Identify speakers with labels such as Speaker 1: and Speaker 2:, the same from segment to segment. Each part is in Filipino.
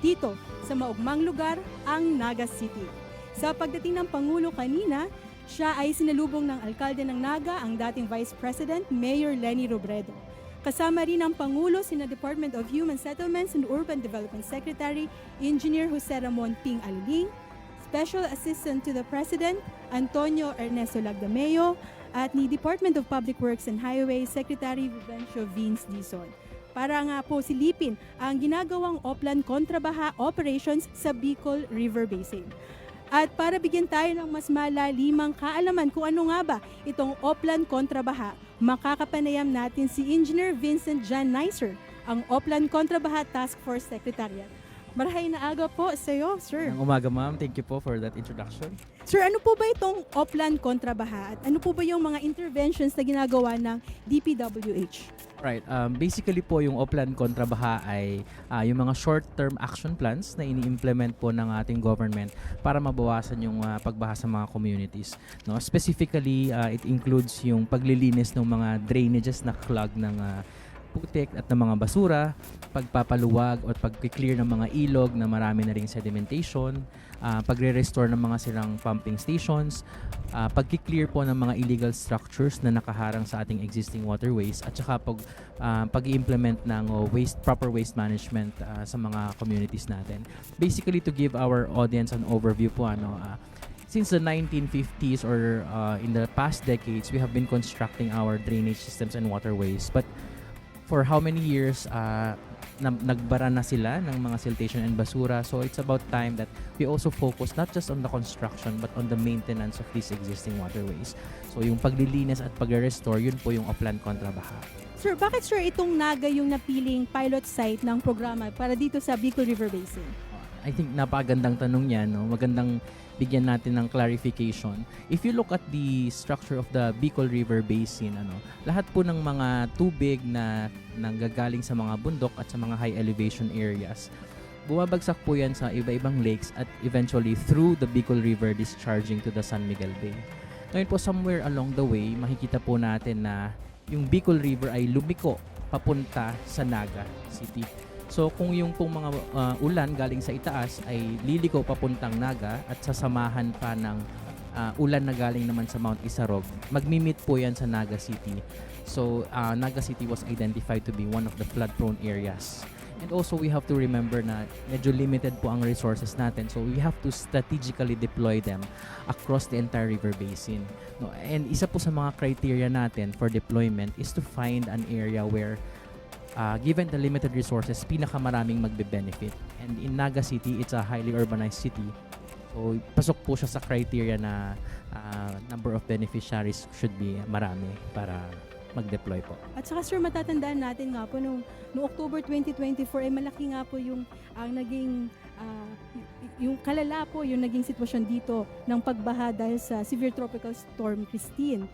Speaker 1: dito sa maugmang lugar, ang Naga City. Sa pagdating ng Pangulo kanina, siya ay sinalubong ng alkalde ng Naga, ang dating Vice President, Mayor Leni Robredo. Kasama rin ang Pangulo sina Department of Human Settlements and Urban Development Secretary, Engineer Jose Ramon Ping Aliling, Special Assistant to the President, Antonio Ernesto Lagdameo, at ni Department of Public Works and Highways Secretary Vivencio Vince Dizon. Para nga po silipin ang ginagawang Oplan Kontrabaha Operations sa Bicol River Basin. At para bigyan tayo ng mas malalimang kaalaman kung ano nga ba itong Oplan Kontrabaha, makakapanayam natin si Engineer Vincent John Nicer, ang Oplan Kontrabaha Task Force Secretariat. Marahay na aga po sa iyo, sir.
Speaker 2: Ang umaga, ma'am. Thank you po for that introduction.
Speaker 1: Sir, ano po ba itong Oplan Kontrabaha at ano po ba yung mga interventions na ginagawa ng DPWH?
Speaker 2: Right. Basically po yung Oplan Kontrabaha ay yung mga short-term action plans na ini-implement po ng ating government para mabawasan yung pagbaha sa mga communities. No? Specifically, it includes yung paglilinis ng mga drainages na clog ng putik at ng mga basura, pagpapaluwag o pag-clear ng mga ilog na marami na ring sedimentation, pagre-restore ng mga sirang pumping stations, pag-clear po ng mga illegal structures na nakaharang sa ating existing waterways, at saka pag-implement ng proper waste management sa mga communities natin. Basically, to give our audience an overview po, since the 1950s or in the past decades, we have been constructing our drainage systems and waterways. But for how many years, nagbara na sila ng mga siltation and basura. So it's about time that we also focus not just on the construction but on the maintenance of these existing waterways. So yung paglilinis at pag-restore, yun po yung Oplan Kontrabaha.
Speaker 1: Sir, bakit sir itong Naga yung napiling pilot site ng programa para dito sa Bicol River Basin?
Speaker 2: I think napakagandang tanong yan. No? Magandang bigyan natin ng clarification. If you look at the structure of the Bicol River Basin, lahat po ng mga tubig na nanggagaling sa mga bundok at sa mga high elevation areas, bumabagsak po yan sa iba-ibang lakes at eventually through the Bicol River discharging to the San Miguel Bay. Ngayon po, somewhere along the way, makikita po natin na yung Bicol River ay lumiko papunta sa Naga City. So kung yung pong mga ulan galing sa itaas ay liliko papuntang Naga at sasamahan pa ng ulan na galing naman sa Mount Isarog, magmi-meet po yan sa Naga City. So Naga City was identified to be one of the flood-prone areas. And also we have to remember na medyo limited po ang resources natin. So we have to strategically deploy them across the entire river basin. No, and isa po sa mga criteria natin for deployment is to find an area where given the limited resources, pinakamaraming magbe-benefit. And in Naga City, it's a highly urbanized city. So, pasok po siya sa criteria na number of beneficiaries should be marami para mag-deploy po.
Speaker 1: At saka sir, matatandaan natin nga po noong October 2024 ay malaki nga po yung naging yung kalala po yung naging sitwasyon dito ng pagbaha dahil sa severe tropical storm Christine.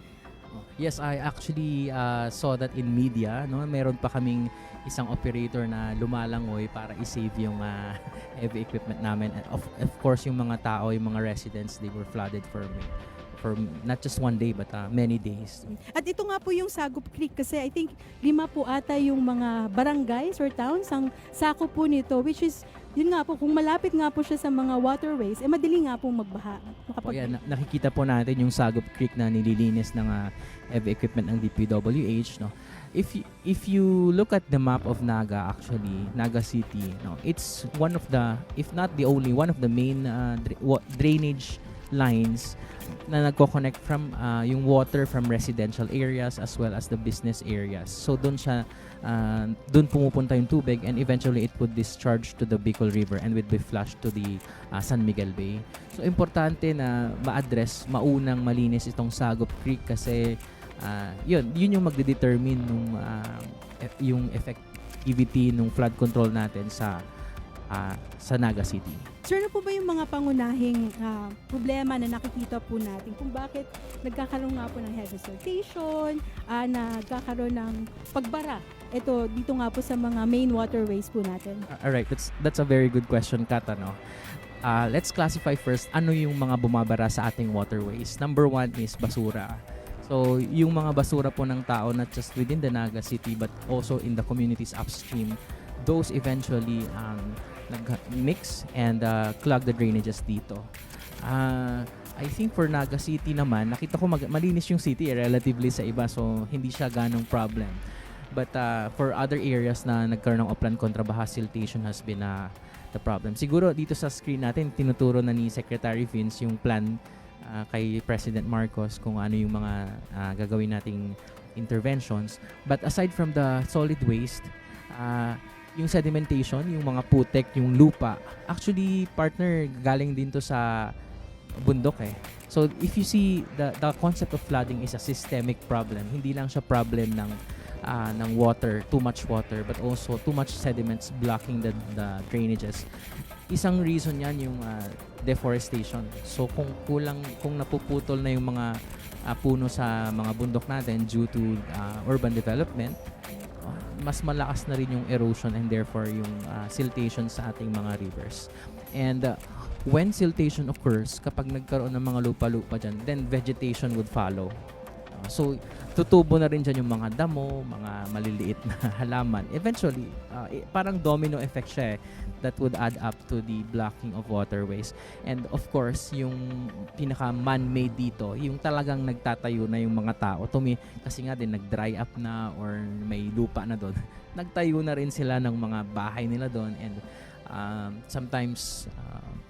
Speaker 2: Yes, I actually saw that in media. No? Meron pa kaming isang operator na lumalangoy para i-save yung heavy equipment namin. And of course, yung mga tao, yung mga residents, they were flooded for not just one day but many days.
Speaker 1: At ito nga po yung Sagup Creek kasi I think 5 po ata yung mga barangays or towns ang sakop po nito, which is yun nga po, kung malapit nga po siya sa mga waterways, madali nga po magbaha.
Speaker 2: Nakikita po natin yung Sagup Creek na nililinis ng heavy equipment ng DPWH. No? If you look at the map of Naga, actually, Naga City, it's one of the, if not the only, one of the main drainage lines na nagko-connect from yung water from residential areas as well as the business areas. So doon pumupunta yung tubig and eventually it would discharge to the Bicol River and would be flushed to the San Miguel Bay. So importante na ma-address, maunang malinis itong Sagup Creek kasi yun yung magde-determine yung effectivity ng flood control natin sa Naga City.
Speaker 1: Sir, ano po ba yung mga pangunahing problema na nakikita po natin kung bakit nagkakaroon nga po ng heavy siltation, nagkakaroon ng pagbara dito nga po sa mga main waterways po natin?
Speaker 2: Alright, that's a very good question, Kat. Let's classify first ano yung mga bumabara sa ating waterways. Number 1 is basura. So, yung mga basura po ng tao not just within the Naga City but also in the communities upstream, those eventually nag-mix and clog the drainages dito. I think for Naga City naman, nakita ko malinis yung city relatively sa iba, so hindi siya ganong problem. But for other areas na nagkaroon ng upland kontrabaha, siltation has been the problem. Siguro dito sa screen natin, tinuturo na ni Secretary Vince yung plan kay President Marcos kung ano yung mga gagawin nating interventions. But aside from the solid waste, yung sedimentation, yung mga putek, yung lupa, actually partner galing din to sa bundok eh. So if you see the concept of flooding is a systemic problem. Hindi lang siya problem ng water, too much water, but also too much sediments blocking the drainages. Isang reason yan yung deforestation. So kung napuputol na yung mga puno sa mga bundok natin due to urban development, mas malakas na rin yung erosion and therefore yung siltation sa ating mga rivers. And when siltation occurs, kapag nagkaroon ng mga lupa-lupa dyan, then vegetation would follow. So, tutubo na rin dyan yung mga damo, mga maliliit na halaman. Eventually, parang domino effect siya that would add up to the blocking of waterways. And of course, yung pinaka man-made dito, yung talagang nagtatayo na yung mga tao. Kasi nga din, nag-dry up na or may lupa na doon. Nagtayo na rin sila ng mga bahay nila doon and sometimes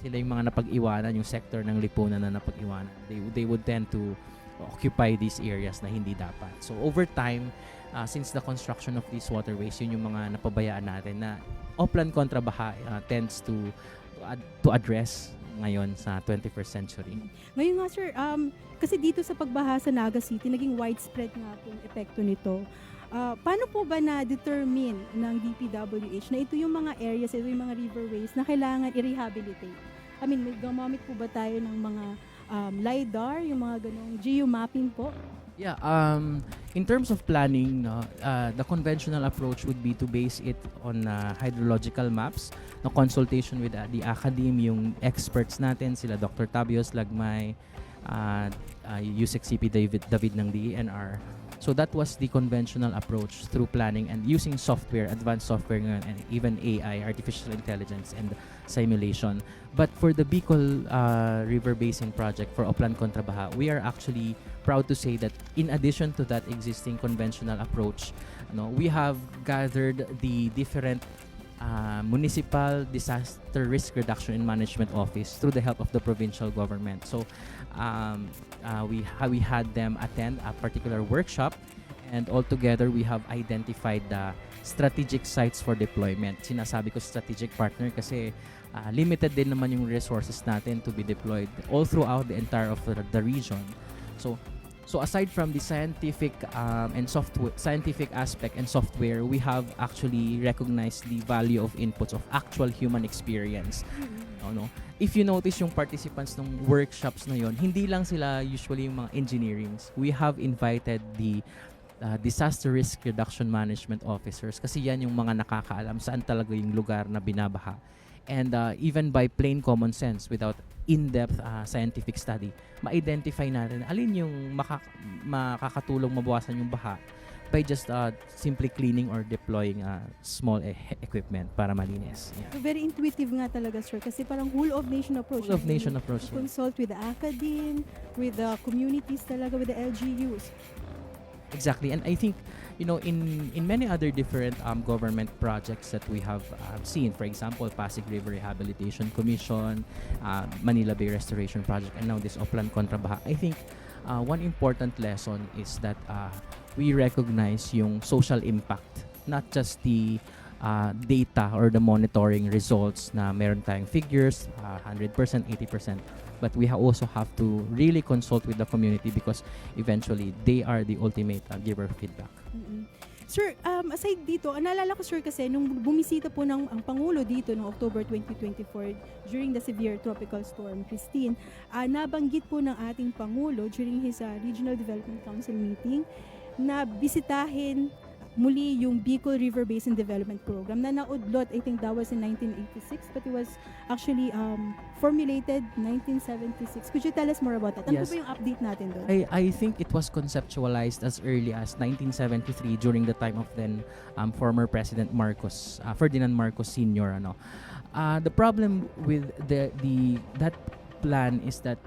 Speaker 2: sila yung mga napag-iwanan, yung sector ng lipunan na napag-iwanan. They would tend to occupy these areas na hindi dapat. So over time, since the construction of these waterways, yun yung mga napabayaan natin na upland kontrabaha tends to address ngayon sa 21st century.
Speaker 1: Ngayon nga sir, kasi dito sa pagbaha sa Naga City, naging widespread nga po yung epekto nito. Paano po ba na-determine ng DPWH na ito yung mga areas, ito yung mga riverways na kailangan i-rehabilitate? I mean, may gumamit po ba tayo ng mga LiDAR, yung mga ganong geomapping po?
Speaker 2: Yeah, in terms of planning, the conventional approach would be to base it on hydrological maps, no consultation with the academe, yung experts natin, sila Dr. Tabios Lagmay, Yusek CP David ng DENR. So that was the conventional approach through planning and using software, advanced software ngayon, and even AI, artificial intelligence, and simulation. But for the Bicol River Basin project for Upland Kontrabaha, we are actually proud to say that in addition to that existing conventional approach, we have gathered the different municipal disaster risk reduction and management office through the help of the provincial government. So we had them attend a particular workshop, and altogether we have identified the strategic sites for deployment. Sinasabi ko strategic partner kasi limited din naman yung resources natin to be deployed all throughout the entire of the region. So aside from the scientific scientific aspect and software, we have actually recognized the value of inputs of actual human experience. If you notice yung participants ng workshops na yon, hindi lang sila usually yung mga engineerings. We have invited the disaster risk reduction management officers kasi yan yung mga nakakaalam saan talaga yung lugar na binabaha. And even by plain common sense, without in-depth scientific study, ma-identify natin alin yung makakatulong mabawasan yung baha by just simply cleaning or deploying small equipment para malinis. Yeah.
Speaker 1: So very intuitive nga talaga sir kasi parang whole of nation approach.
Speaker 2: Whole of nation approach.
Speaker 1: Consult with the academe, with the communities talaga, with the LGUs.
Speaker 2: Exactly, and I think in many other different government projects that we have seen, for example, Pasig River Rehabilitation Commission, Manila Bay Restoration Project, and now this Upland Kontrabaha, I think one important lesson is that we recognize yung social impact, not just the data or the monitoring results na meron tayong figures, 100%, 80%, but we also have to really consult with the community because eventually they are the ultimate giver of feedback.
Speaker 1: Mm-hmm. Sir, aside dito, naalala ko sir kasi nung bumisita po ang Pangulo dito noong October 2024 during the severe tropical storm Christine, nabanggit po ng ating Pangulo during his Regional Development Council meeting na bisitahin muli yung Bicol River Basin Development Program na naudlot, I think that was in 1986, but it was actually formulated 1976. Could you tell us more about that? Ano
Speaker 2: Yes.
Speaker 1: po ba yung update natin doon?
Speaker 2: I think it was conceptualized as early as 1973 during the time of then former President Marcos, Ferdinand Marcos Sr. The problem with that plan is that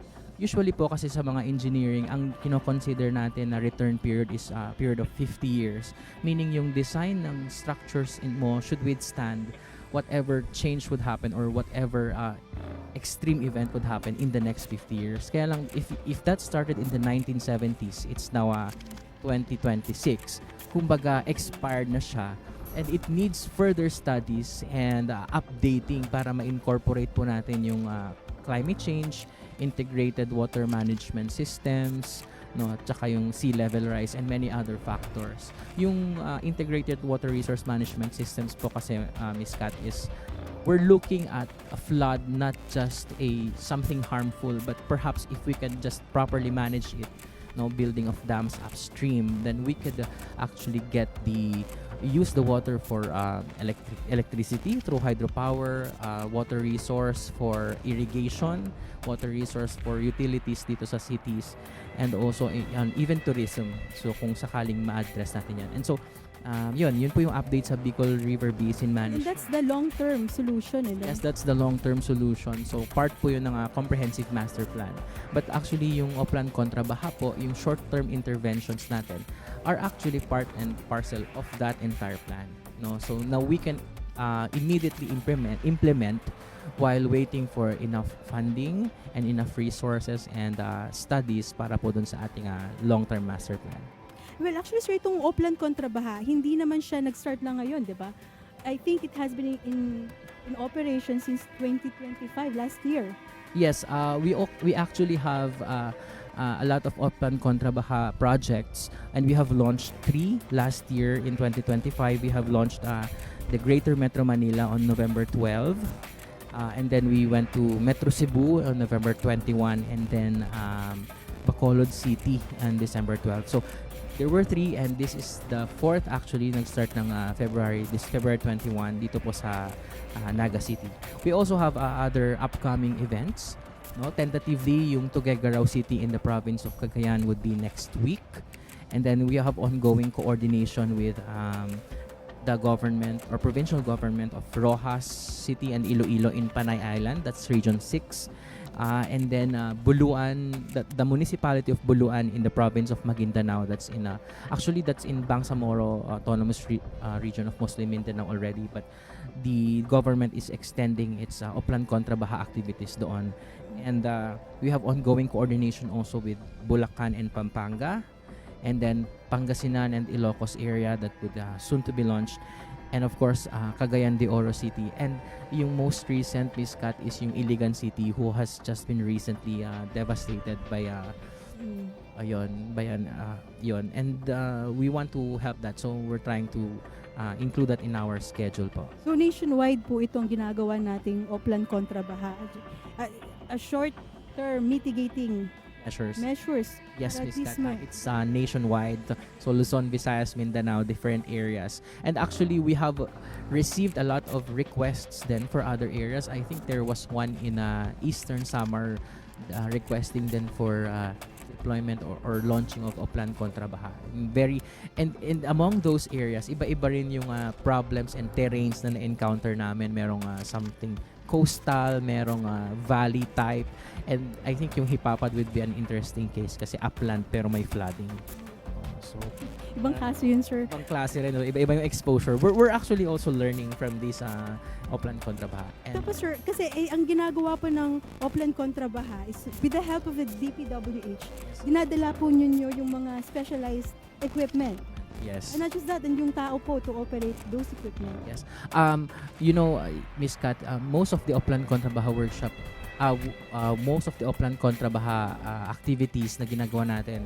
Speaker 2: usually po kasi sa mga engineering, ang kino-consider natin na return period is a period of 50 years. Meaning yung design ng structures mo should withstand whatever change would happen or whatever extreme event would happen in the next 50 years. Kaya lang, if that started in the 1970s, it's now 2026. Kumbaga, expired na siya. And it needs further studies and updating para ma-incorporate po natin yung climate change, integrated water management systems, no, at saka yung sea level rise and many other factors. Yung integrated water resource management systems po kasi, Ms. Kat, is we're looking at a flood, not just something harmful, but perhaps if we can just properly manage it, no, building of dams upstream, then we could actually use the water for electricity through hydropower, water resource for irrigation, water resource for utilities dito sa cities, and also even tourism. So kung sakaling ma-address natin yan. And so yun po yung update sa Bicol River Basin
Speaker 1: And
Speaker 2: Management.
Speaker 1: that's the long-term solution.
Speaker 2: Yes, that's the long-term solution. So, part po yun ng comprehensive master plan. But actually, yung Oplan Kontra Baha po, yung short-term interventions natin are actually part and parcel of that entire plan. No? So, now we can immediately implement while waiting for enough funding and enough resources and studies para po dun sa ating long-term master plan.
Speaker 1: Well, actually, sir, itong Oplan Kontra Baha, hindi naman siya nag-start lang ngayon, di ba? I think it has been in operation since 2025, last year.
Speaker 2: Yes, we actually have a lot of Oplan Kontra Baha projects, and we have launched 3 last year. In 2025, we have launched the Greater Metro Manila on November 12, and then we went to Metro Cebu on November 21, and then Bacolod City on December 12. So there were 3, and this is the 4th actually, nag-start ng February 21 dito po sa Naga City. We also have other upcoming events. No, tentatively, yung Tuguegarao City in the province of Cagayan would be next week. And then we have ongoing coordination with the government or provincial government of Rojas City and Iloilo in Panay Island. That's Region 6. And then Buluan, the municipality of Buluan in the province of Maguindanao. That's in Bangsamoro Autonomous Region of Muslim Mindanao already, but the government is extending its Oplan Kontra Baha activities doon. And we have ongoing coordination also with Bulacan and Pampanga, and then Pangasinan and Ilocos area that would soon to be launched. And of course, Cagayan de Oro City. And yung most recent, Ms. Kat, is yung Iligan City, who has just been recently devastated by yon. And we want to help that. So we're trying to include that in our schedule po.
Speaker 1: So nationwide po itong ginagawa nating Oplan Kontra Baha. A short-term mitigating measures.
Speaker 2: Yes,
Speaker 1: That
Speaker 2: Ms.
Speaker 1: is
Speaker 2: Kat.
Speaker 1: my-
Speaker 2: It's nationwide. So Luzon, Visayas, Mindanao, different areas. And actually, we have received a lot of requests then for other areas. I think there was one in Eastern Samar requesting then for deployment or launching of Oplan Kontra Baha. And among those areas, iba-iba rin yung problems and terrains na na-encounter namin. Merong something coastal, merong valley type, and I think yung Hipapad would be an interesting case kasi upland pero may flooding. So
Speaker 1: Ibang kaso yun, sir.
Speaker 2: ibang klase rin, iba-iba yung exposure. We're actually also learning from this Oplan Kontra Baha. And
Speaker 1: Tapos, sir, kasi ang ginagawa po ng Oplan Kontra Baha is with the help of the DPWH, dinadala po ninyo yung mga specialized equipment.
Speaker 2: yes.
Speaker 1: And not just that, and yung tao po to operate those equipment.
Speaker 2: Yes. Ms. Kat, most of the Oplan Kontra Baha workshop, most of the Oplan Kontra Baha activities na ginagawa natin,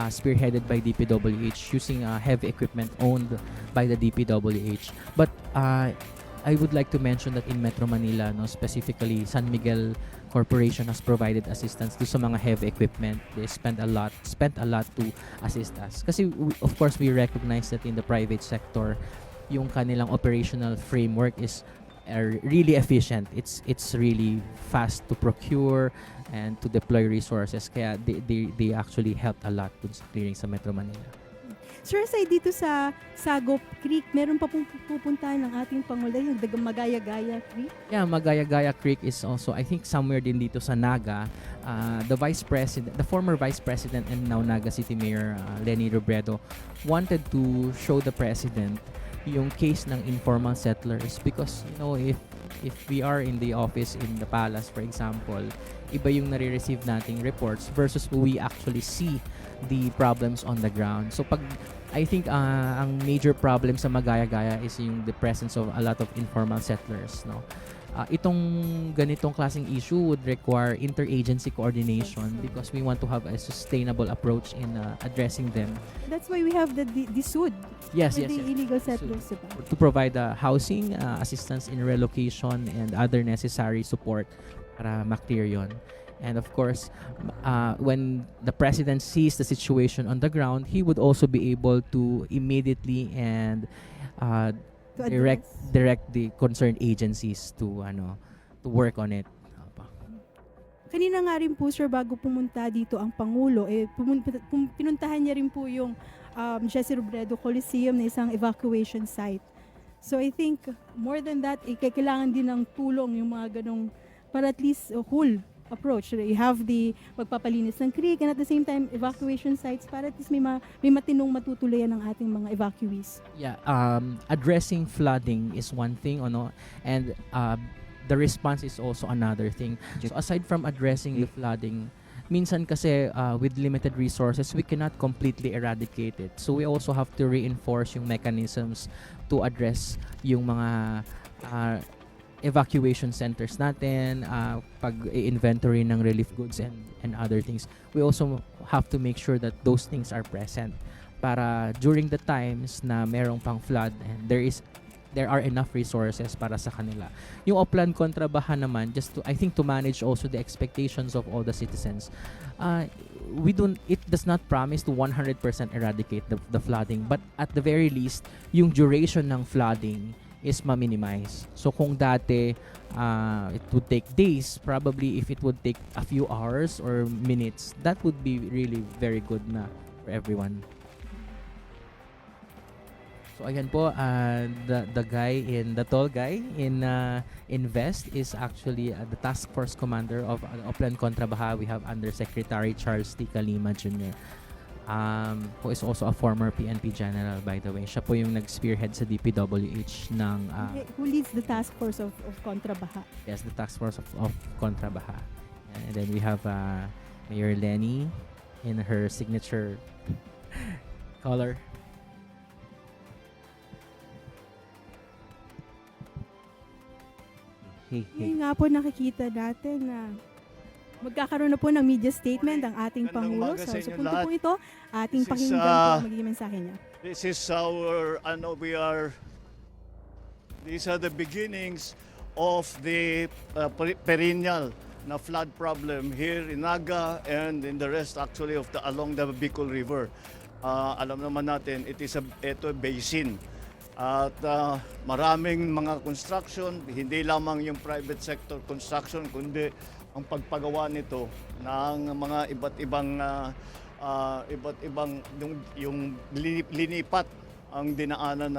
Speaker 2: spearheaded by DPWH using heavy equipment owned by the DPWH. But I would like to mention that in Metro Manila, no, specifically San Miguel Corporation has provided assistance to sa mga heavy equipment. They spent a lot to assist us. Kasi of course we recognize that in the private sector, yung kanilang operational framework is really efficient. It's really fast to procure and to deploy resources. Kaya they actually helped a lot dun sa clearing sa Metro Manila.
Speaker 1: Sir, aside dito sa Sagop Creek, meron pa pong pupuntahan ng ating Pangulo, yung Magaya-Gaya Creek?
Speaker 2: Yeah, Magaya-Gaya Creek is also, I think, somewhere din dito sa Naga. The former Vice President and now Naga City Mayor Leni Robredo wanted to show the President yung case ng informal settlers because, you know, if we are in the office in the palace, for example, iba yung nare-receive nating reports versus we actually see the problems on the ground. So I think ang major problem sa Magaya-Gaya is yung the presence of a lot of informal settlers, no. Itong ganitong klaseng issue would require interagency coordination because we want to have a sustainable approach in addressing them.
Speaker 1: That's why we have the SUD.
Speaker 2: Yes,
Speaker 1: for
Speaker 2: yes,
Speaker 1: the
Speaker 2: yes.
Speaker 1: illegal settlers, diba?
Speaker 2: To provide housing, assistance in relocation, and other necessary support para ma-clear yun. And of course, when the President sees the situation on the ground, he would also be able to immediately and
Speaker 1: To
Speaker 2: direct the concerned agencies to work on it.
Speaker 1: Kanina nga rin po, sir, bago pumunta dito ang Pangulo, pinuntahan niya rin po yung Jesse Robredo Coliseum na isang evacuation site. So I think more than that, kailangan din ng tulong yung mga ganong para at least whole approach. You have the pagpapalinis ng creek and at the same time evacuation sites para at least may matinong matutuluyan ng ating mga evacuees.
Speaker 2: Yeah, addressing flooding is one thing, and the response is also another thing. So aside from addressing the flooding, minsan kasi with limited resources, we cannot completely eradicate it. So we also have to reinforce yung mechanisms to address yung mga evacuation centers natin, pag-inventory ng relief goods and other things. We also have to make sure that those things are present para during the times na merong pang flood and there are enough resources para sa kanila. Yung Oplan kontra Baha naman, I think to manage also the expectations of all the citizens. It does not promise to 100% eradicate the flooding, but at the very least, yung duration ng flooding is ma-minimize. So kung dati it would take days, probably if it would take a few hours or minutes, that would be really very good na for everyone. So ayan po, the tall guy in vest is actually the task force commander of Oplan Kontra Baha. We have Undersecretary Charles T. Calima Jr. Who is also a former PNP general, by the way. Siya po yung nag-spearhead sa DPWH ng...
Speaker 1: who leads the task force of Kontra Baha?
Speaker 2: Yes, the task force of Kontra Baha. And then we have Mayor Leni in her signature color.
Speaker 1: Ngayon nga po nakikita natin na magkakaroon na po ng media statement ang ating Pangulo. So sa punto po ito, ating pakinggan po magiging mensahe niya.
Speaker 3: These are the beginnings of the perennial na flood problem here in Naga and in the rest actually of along the Bicol River. Alam naman natin, ito basin. At maraming mga construction, hindi lamang yung private sector construction, kundi ang pagpagawa nito ng mga iba't ibang yung linipat ang dinaanan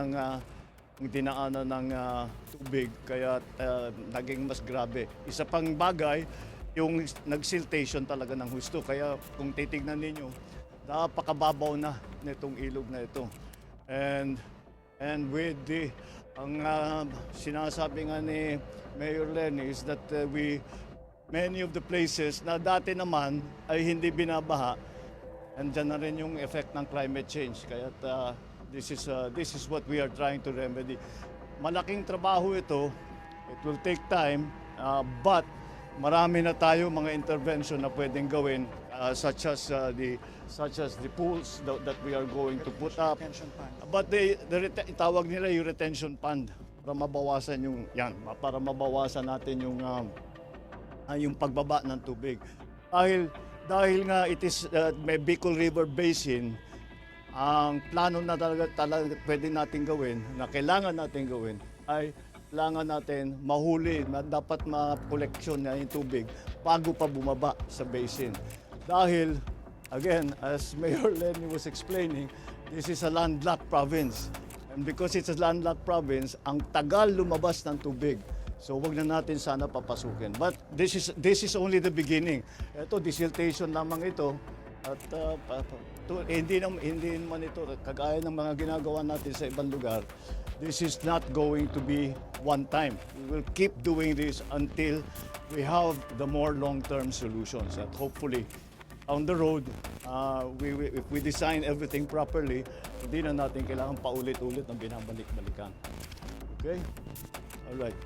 Speaker 3: ng tubig kaya naging mas grabe. Isa pang bagay yung nagsiltation talaga ng husto kaya kung titignan ninyo napakababaw na nitong ilog na ito. And with ang sinasabi nga ni Mayor Leni is that many of the places na dati naman ay hindi binabaha, andyan na rin yung effect ng climate change. Kaya this is what we are trying to remedy. Malaking trabaho ito. It will take time, but marami na tayo mga intervention na pwedeng gawin such as the pools that we are going to put up. But tawag nila yung retention fund para mabawasan para mabawasan natin yung pagbaba ng tubig. Dahil nga it is may Bicol River Basin, ang plano na talaga pwede natin gawin, na kailangan natin gawin, ay kailangan natin mahuli na dapat ma-koleksyon na yung tubig bago pa bumaba sa basin. Dahil, again, as Mayor Leni was explaining, this is a landlocked province. And because it's a landlocked province, ang tagal lumabas ng tubig. So wag na natin sana papasukin. But this is only the beginning. Ito, desiltation lamang ito. At hindi naman ito, kagaya ng mga ginagawa natin sa ibang lugar, this is not going to be one time. We will keep doing this until we have the more long-term solutions. At hopefully, on the road, if we design everything properly, hindi na natin kailangan paulit-ulit ng binabalik-balikan. Okay? All right.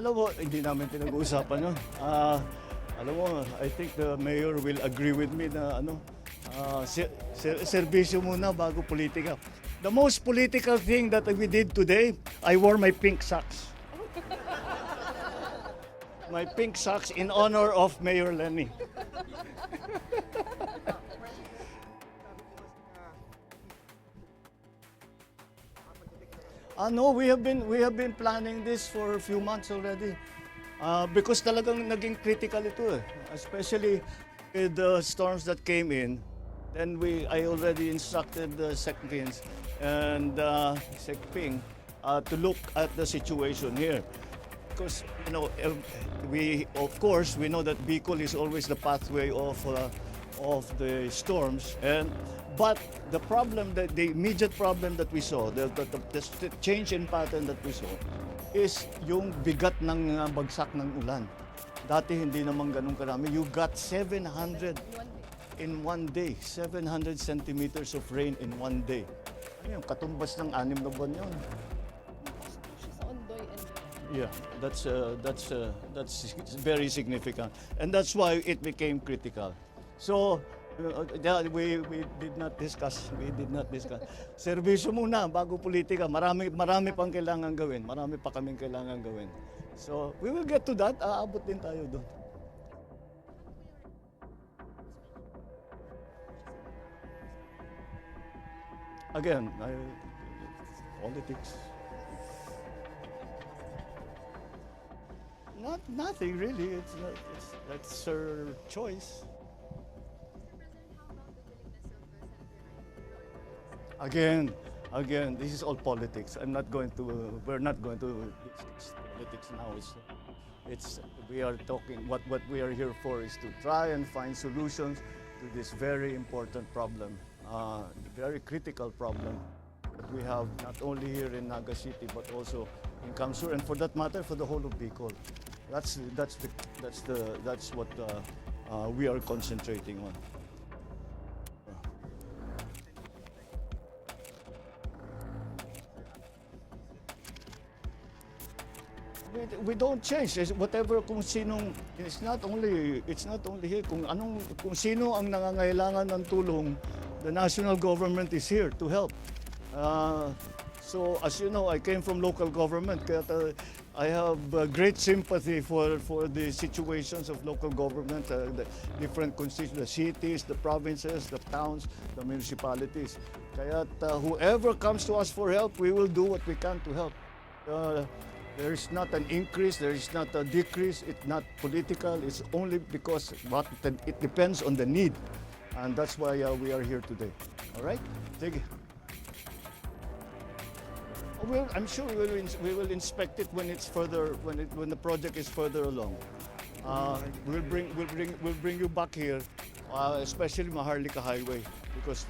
Speaker 3: Alam mo, hindi namin pinag-uusapan yun. Alam mo, I think the mayor will agree with me na serbisyo muna bago politika. The most political thing that we did today, I wore my pink socks. My pink socks in honor of Mayor Leni. No, we have been planning this for a few months already. Because talagang naging critical ito eh. Especially with the storms that came in. Then I already instructed the SecPins and SecPing to look at the situation here. Because we know that Bicol is always the pathway of the storms, but the immediate problem that we saw, the change in pattern that we saw, is yung bigat ng bagsak ng ulan. Dati hindi naman ganun karami. You got 700 in one day, 700 centimeters of rain in one day. Ano yung katumbas ng 6 na buwan yun? Yeah, that's very significant, and that's why it became critical. So we did not discuss. Serbisyo muna bago politika. Marami pang kailangan gawin. Marami pa kaming kailangan gawin. So we will get to that. Aabot din tayo doon. Again, politics. Nothing really. That's her choice. Again, this is all politics. We're not going to discuss politics now. What we are here for is to try and find solutions to this very important problem, very critical problem that we have not only here in Naga City but also in Kamsur, and for that matter, for the whole of Bicol. That's what we are concentrating on. We don't change. Whatever kung sinong, it's not only here. Kung sino ang nangangailangan ng tulong, the national government is here to help. So as you know, I came from local government, kaya I have great sympathy for the situations of local government, the different constituencies, the cities, the provinces, the towns, the municipalities. Kaya whoever comes to us for help, we will do what we can to help. There is not an increase, there is not a decrease, it's not political, it's only because it depends on the need. And that's why we are here today. All right? Thank you. Well, I'm sure we will inspect it when it's further, when the project is further along. We'll bring you back here, especially Maharlika Highway, because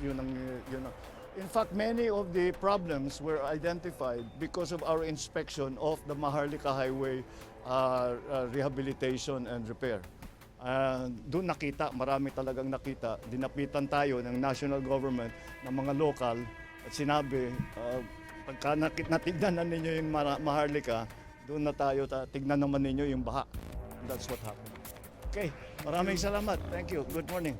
Speaker 3: in fact, many of the problems were identified because of our inspection of the Maharlika Highway rehabilitation and repair. Doon nakita, marami talagang nakita. Dinapitan tayo ng national government, ng mga local, at sinabi, pagka natignan na ninyo yung Maharlika, doon na tayo, tignan naman ninyo yung baha. And that's what happened. Okay, maraming salamat. Thank you. Good morning.